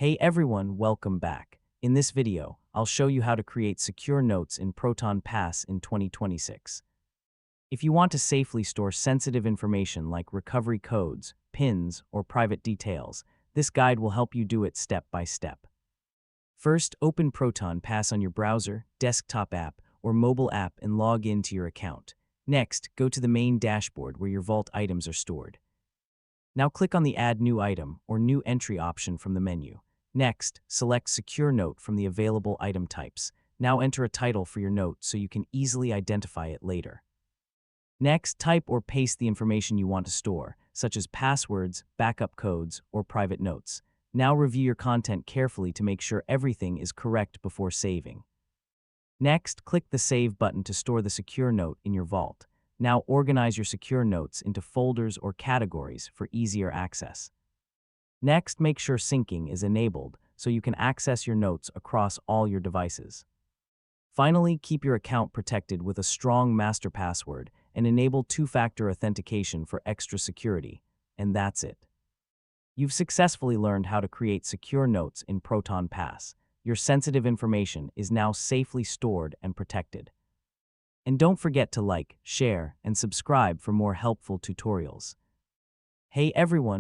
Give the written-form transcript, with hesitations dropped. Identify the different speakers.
Speaker 1: Hey everyone, welcome back. In this video, I'll show you how to create secure notes in Proton Pass in 2026. If you want to safely store sensitive information like recovery codes, PINs, or private details, this guide will help you do it step by step. First, open Proton Pass on your browser, desktop app, or mobile app and log in to your account. Next, go to the main dashboard where your vault items are stored. Now click on the Add New Item or New Entry option from the menu. Next, select Secure Note from the available item types. Now enter a title for your note so you can easily identify it later. Next, type or paste the information you want to store, such as passwords, backup codes, or private notes. Now review your content carefully to make sure everything is correct before saving. Next, click the Save button to store the secure note in your vault. Now organize your secure notes into folders or categories for easier access. Next, make sure syncing is enabled so you can access your notes across all your devices. Finally, keep your account protected with a strong master password and enable two-factor authentication for extra security. And that's it. You've successfully learned how to create secure notes in Proton Pass. Your sensitive information is now safely stored and protected. And don't forget to like, share, and subscribe for more helpful tutorials. Hey everyone!